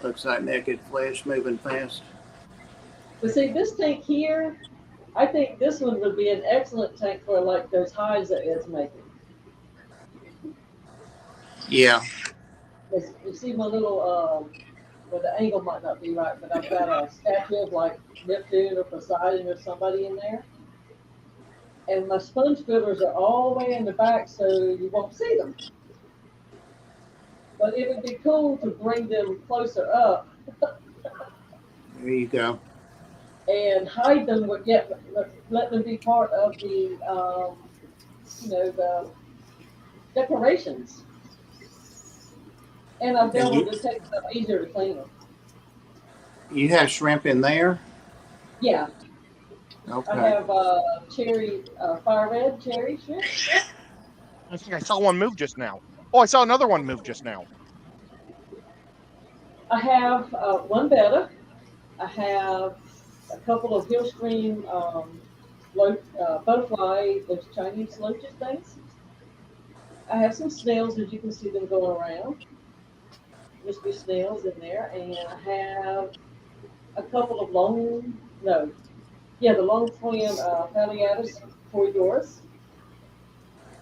A: Looks like naked flesh moving fast.
B: But see, this tank here, I think this one would be an excellent tank for like those hives that it's making.
A: Yeah.
B: You see my little well, the angle might not be right, but I've got a statue of like Neptune or Poseidon or somebody in there. And my sponge filters are all the way in the back, so you won't see them. But it would be cool to bring them closer up
A: There you go.
B: and hide them, but yet let them be part of the, the decorations. And I've been able to take them easier to clean them.
A: You have shrimp in there?
B: Yeah,
A: Okay.
B: I have cherry, fire red cherry shrimp.
C: I think I saw one move just now. Oh, I saw another one move just now.
B: I have one betta. I have a couple of Hillstream butterfly, those Chinese lotus things. I have some snails, as you can see them going around. Mystery snails in there, and I have a couple of the long swim Paliatus Coriolis.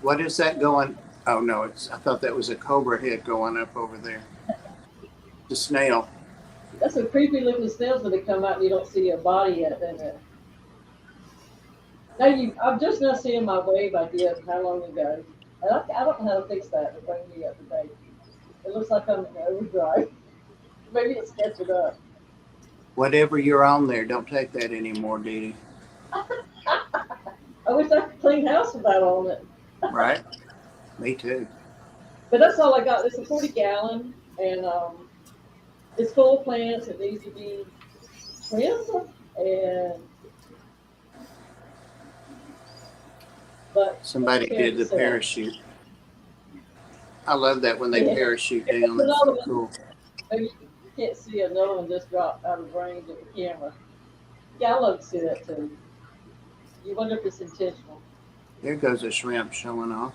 A: What is that going? Oh no, I thought that was a cobra head going up over there. The snail.
B: That's a creepy looking snails when they come out and you don't see a body yet, isn't it? I'm just not seeing my wave I did how long ago. And I don't know how to fix that to bring me up to date. It looks like I'm in overdrive. Maybe it's catching up.
A: Whatever you're on there, don't take that anymore, Dee Dee.
B: I wish I could clean house without on it.
A: Right? Me too.
B: But that's all I got. It's a 40-gallon, and it's full of plants. It needs to be trimmed, but
A: somebody did the parachute. I love that when they parachute down. That's so cool.
B: Maybe you can't see another one just dropped out of range of the camera. Yeah, I love to see that too. You wonder if it's intentional.
A: There goes a shrimp showing off.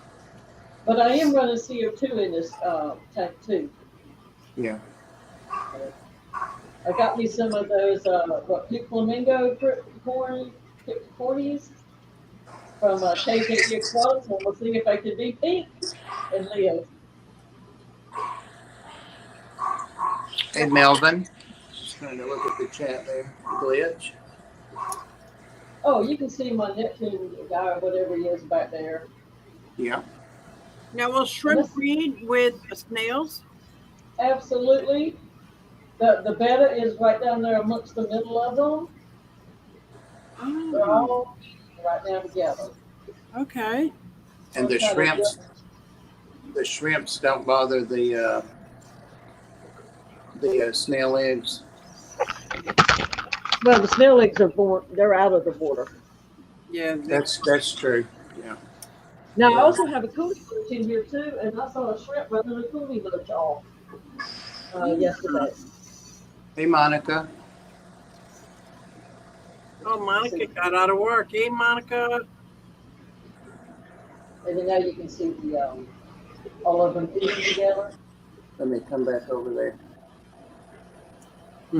B: But I am running CO2 in this tank too.
A: Yeah.
B: I got me some of those pink flamingo cornies from KJ Aquatics, and we'll see if I can be pink and live.
A: Hey Melvin, just trying to look at the chat there. Glitch.
B: Oh, you can see my Neptune guy or whatever he is back there.
A: Yeah.
D: Now, will shrimp breed with snails?
B: Absolutely. The betta is right down there amongst the middle of them.
D: Oh.
B: They're all right now together.
D: Okay.
A: And the shrimps don't bother the snail eggs.
B: Well, the snail eggs are born. They're out of the border.
D: Yeah.
A: That's true. Yeah.
B: Now I also have a coolie roach in here too, and I saw a shrimp running a coolie roach off yesterday.
A: Hey Monica.
D: Oh, Monica got out of work. Hey, Monica.
B: And then now you can see the all of them feeding together.
A: Let me come back over there.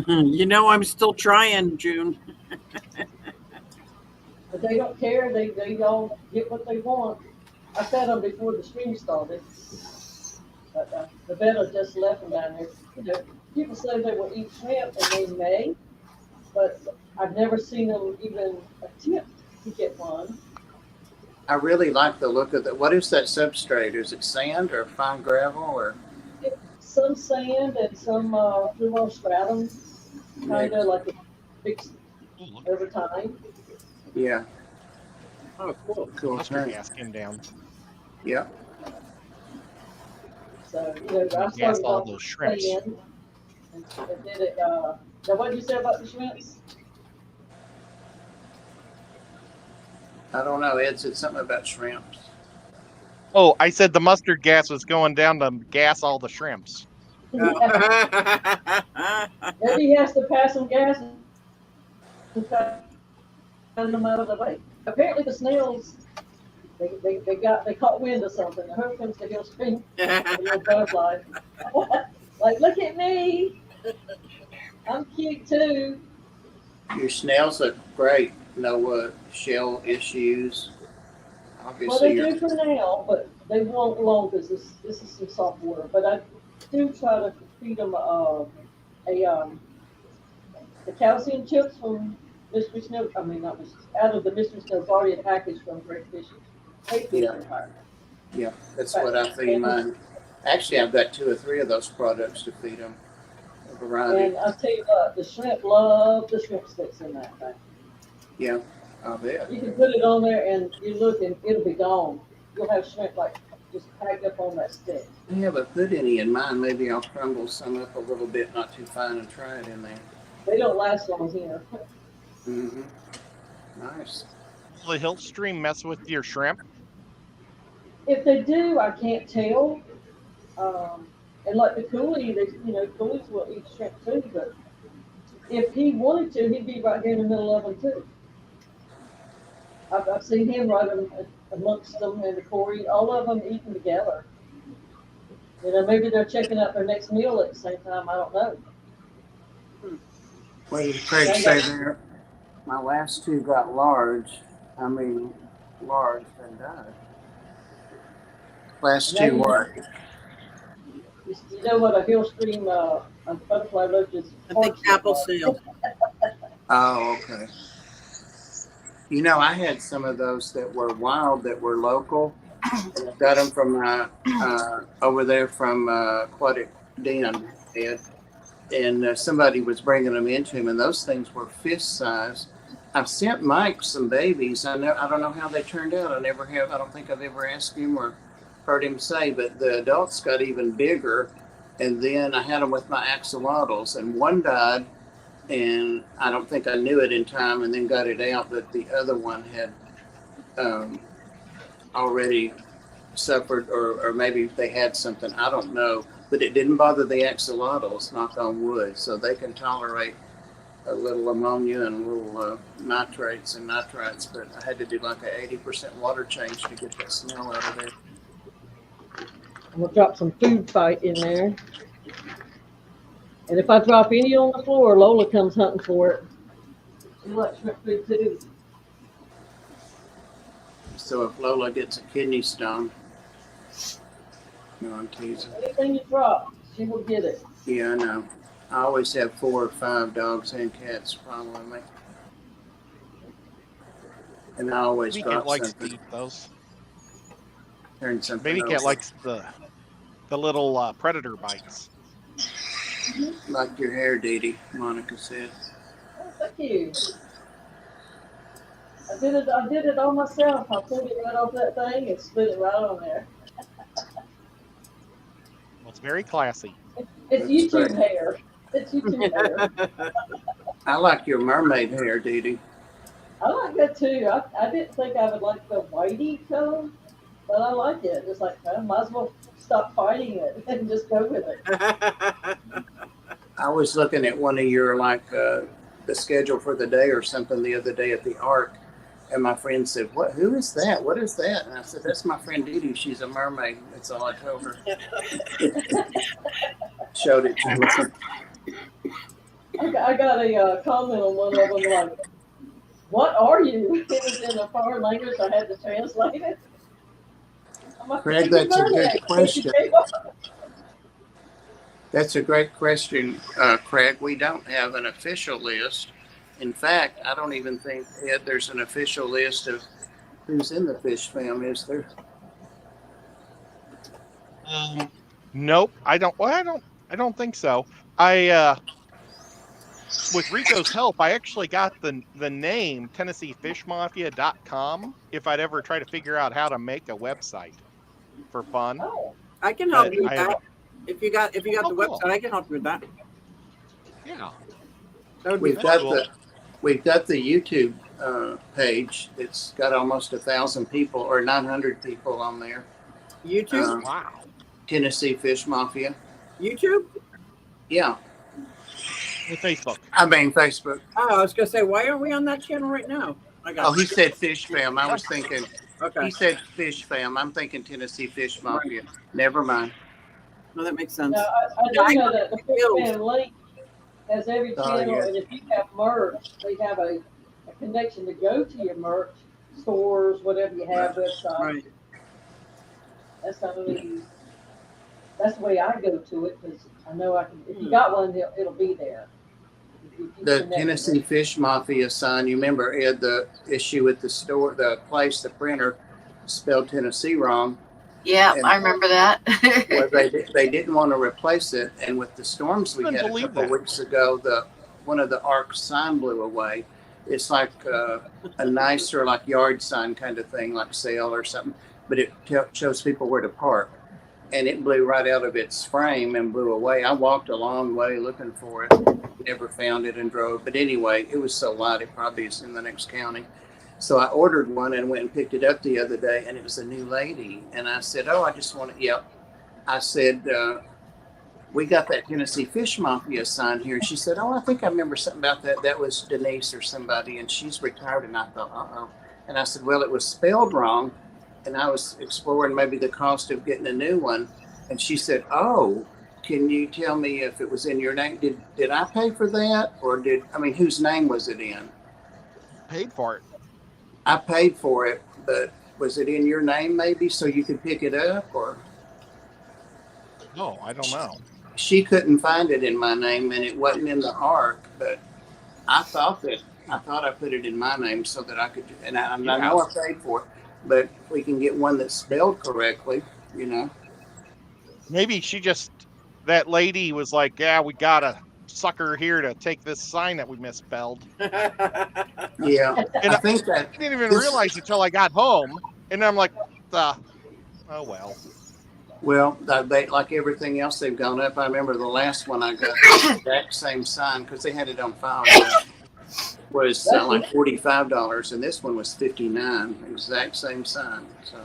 D: You know, I'm still trying, June.
B: But they don't care. They all get what they want. I fed them before the stream started. But the betta just left them down there. You know, people say they will eat shrimp, and they may, but I've never seen them even attempt to get one.
A: I really like the look of that. What is that substrate? Is it sand or fine gravel or?
B: Some sand and some fluoro stratum, kind of like a big over time.
A: Yeah.
D: Oh, cool.
A: Cool.
C: Mustard gas came down.
A: Yeah.
B: So, you know, I
C: Gas
B: started
C: all
B: off
C: those shrimps.
B: sand and did it. Now, what did you say about the shrimps?
A: I don't know. Ed said something about shrimps.
C: Oh, I said the mustard gas was going down to gas all the shrimps.
B: Maybe he has to pass some gas and cut them out of the way. Apparently, the snails they caught wind of something. Here comes the Hillstream, the little butterfly. Like, look at me, I'm cute too.
A: Your snails look great. No shell issues.
B: Well,
A: Obviously,
B: they do for now, but they won't long because this is some salt water. But I do try to feed them the calcium chips from Mystery Snow. I mean, not Mystery, out of the Mystery Snow's already a package from Great Fishes. Hey, Fish
A: Yeah.
B: Empire.
A: Yeah, that's what I feed mine. Actually, I've got 2 or 3 of those products to feed them. A variety.
B: And I'll tell you what, the shrimp love the shrimp sticks in that thing.
A: Yeah, I bet.
B: You can put it on there and you look and it'll be gone. You'll have shrimp like just packed up on that stick.
A: I haven't put any in mine. Maybe I'll crumble some up a little bit, not too fine, and try it in there.
B: They don't last long here.
A: Mm-hmm. Nice.
C: Will the hill stream mess with your shrimp?
B: If they do, I can't tell. And like the coolie, coolies will eat shrimp too, but if he wanted to, he'd be right here in the middle of them too. I've seen him right amongst them and the Corey, all of them eating together. Maybe they're checking out their next meal at the same time. I don't know.
A: What did Craig say there? My last 2 got large. I mean, large and died. Last 2 what?
B: You know what a hill stream a butterfly roach is?
D: I think apple seal.
A: Oh, okay. I had some of those that were wild, that were local. I got them from over there from Aquatic Den, Ed. And somebody was bringing them into him, and those things were fist size. I've sent Mike some babies. I don't know how they turned out. I don't think I've ever asked him or heard him say, but the adults got even bigger. And then I had them with my axolotls, and one died, and I don't think I knew it in time, and then got it out that the other one had already suffered, or maybe they had something. I don't know, but it didn't bother the axolotls, knock on wood, so they can tolerate a little ammonia and a little nitrates and nitrites, but I had to do like a 80% water change to get that smell out of there.
B: I'm gonna drop some food fight in there. And if I drop any on the floor, Lola comes hunting for it. She likes shrimp food too.
A: So if Lola gets a kidney stone, no, I'm teasing.
B: Anything you drop, she will get it.
A: Yeah, I know. I always have 4 or 5 dogs and cats following me. And I always
C: Baby
A: drop
C: cat likes to
A: something.
C: eat those.
A: Turn something
C: Baby cat
A: over.
C: likes the little predator bites.
A: Like your hair, Dee Dee, Monica said.
B: Oh, thank you. I did it all myself. I pulled it right off that thing and split it right on there.
C: Well, it's very classy.
B: It's
A: That's
B: YouTube
A: great.
B: hair. It's YouTube hair.
A: I like your mermaid hair, Dee Dee.
B: I like that too. I didn't think I would like the whitey color, but I like it. It's like, I might as well stop fighting it and just go with it.
A: I was looking at one of your, the schedule for the day or something the other day at the Ark, and my friend said, who is that? What is that? And I said, that's my friend Dee Dee. She's a mermaid. That's all I told her. Showed it to her.
B: I got a comment on one of them like, what are you? It was in a foreign language. I had to translate it. I'm like,
A: Craig, that's a good question. That's a great question, Craig. We don't have an official list. In fact, I don't even think, Ed, there's an official list of who's in the fish fam, is there?
C: Nope, I don't. Well, I don't think so. With Rico's help, I actually got the name TennesseeFishMafia.com if I'd ever try to figure out how to make a website for fun.
B: Oh.
D: I can help
C: But
D: you with
C: I
D: that.
C: haven't-
D: If you got the
C: cool.
D: website, I can help you with that.
C: Yeah.
D: That would be
A: We've got the YouTube page. It's got almost 1,000 people or 900 people on there.
D: YouTube.
C: Wow.
A: Tennessee Fish Mafia.
D: YouTube.
A: Yeah,
C: And Facebook.
A: I mean Facebook.
D: Oh, I was gonna say, why aren't we on that channel right now? I got.
A: Oh, he said Fish Fam. I was thinking.
D: Okay.
A: He said Fish Fam. I'm thinking Tennessee Fish Mafia. Never mind.
D: No, that makes sense.
B: Now, I
D: Yeah, I
B: do know
D: know
B: that the Fish Fan link has every
A: Oh,
B: channel,
A: yeah.
B: and if you have merch, they have a connection to go to your merch stores, whatever you have, website.
D: Right.
B: That's how it is. That's the way I go to it, because I know I can, if you got one, it'll be there. If you
A: The
B: connect it.
A: Tennessee Fish Mafia sign, you remember, Ed, the issue with the store, the place, the printer spelled Tennessee wrong.
E: Yeah,
A: And
E: I remember that.
A: well, they didn't want to replace it, and with the storms we
C: Couldn't
A: had a
C: believe
A: couple of
C: that.
A: weeks ago, one of the ARC sign blew away. It's like a nicer, like yard sign kind of thing, like sale or something, but it shows people where to park, and it blew right out of its frame and blew away. I walked a long way looking for it, never found it, and drove. But anyway, it was so light, it probably is in the next county. So I ordered one and went and picked it up the other day, and it was a new lady. And I said, "Oh, I just want to." Yep. I said, "We got that Tennessee Fish Mafia sign here." She said, "Oh, I think I remember something about that. That was Denise or somebody, and she's retired." And I thought, "Uh-oh." And I said, "Well, it was spelled wrong," and I was exploring maybe the cost of getting a new one. And she said, "Oh, can you tell me if it was in your name? Did I pay for that, or whose name was it in?"
C: Paid for it.
A: I paid for it, but was it in your name maybe so you could pick it up, or?
C: No, I don't know.
A: She couldn't find it in my name, and it wasn't in the ARC, but I thought I put it in my name so that I could, and I know I paid for it, but if we can get one that's spelled correctly, you know.
C: Maybe that lady was like, yeah, we got a sucker here to take this sign that we misspelled.
A: Yeah,
C: And
A: I think that
C: I didn't even realize until I got home, and I'm like, oh well.
A: Well, they, like everything else, they've gone up. I remember the last one I got, the exact same sign, because they had it on file, was like $45, and this one was $59. Exact same sign. So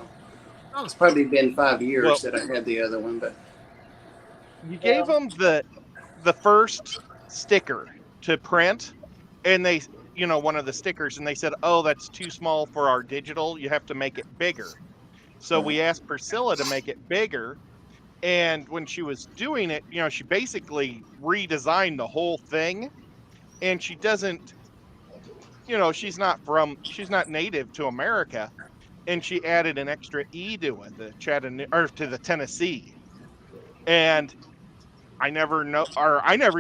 A: it's probably been 5 years that I had the other one, but
C: you gave them the first sticker to print, and they, one of the stickers, and they said, "Oh, that's too small for our digital. You have to make it bigger." So we asked Priscilla to make it bigger, and when she was doing it, she basically redesigned the whole thing, and she doesn't, she's not native to America, and she added an extra E to it, to the Tennessee, and I never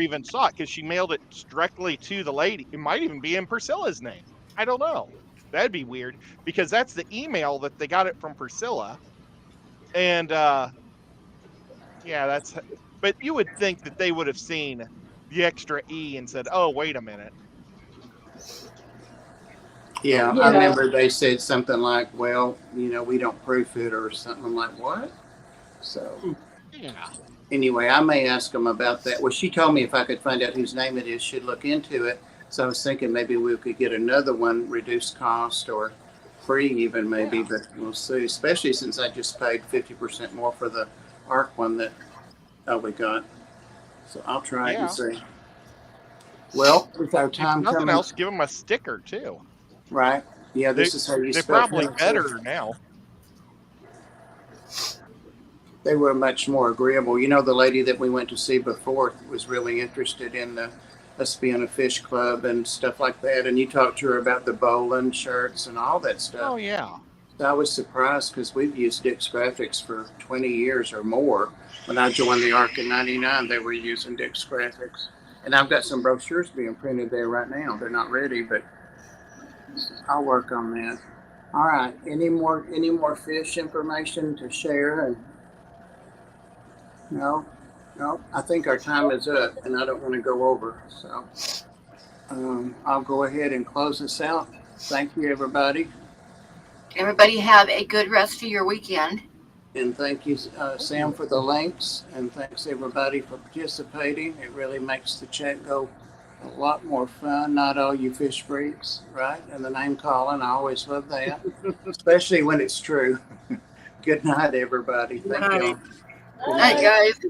C: even saw it because she mailed it directly to the lady. It might even be in Priscilla's name. I don't know. That'd be weird because that's the email that they got it from Priscilla. And but you would think that they would have seen the extra E and said, "Oh, wait a minute."
A: yeah, I remember they said something like, "Well, we don't proof it," or something. I'm like, "What?" So anyway, I may ask them about that. Well, she told me if I could find out whose name it is, she'd look into it. So I was thinking maybe we could get another one, reduced cost or free even maybe, but we'll see, especially since I just paid 50% more for the ARC one that we got. So I'll try it and see. Well, with our time
C: nothing
A: coming,
C: else, give them a sticker too.
A: Right? Yeah, this is how you
C: They're
A: spell
C: probably
A: Tennessee.
C: better now.
A: They were much more agreeable. The lady that we went to see before was really interested in us being a fish club and stuff like that. And you talked to her about the bowling shirts and all that stuff.
C: Oh, yeah.
A: So I was surprised because we've used Dick's Graphics for 20 years or more. When I joined the ARC in 99, they were using Dick's Graphics. And I've got some brochures being printed there right now. They're not ready, but I'll work on that. All right. Any more fish information to share? And no, I think our time is up, and I don't want to go over. So I'll go ahead and close this out. Thank you, everybody.
E: Everybody have a good rest of your weekend.
A: And thank you, Sam, for the links. And thanks, everybody, for participating. It really makes the chat go a lot more fun. Not all you fish freaks, right? And the name calling, I always love that, especially when it's true. Good night, everybody. Thank you.
E: Good night, guys.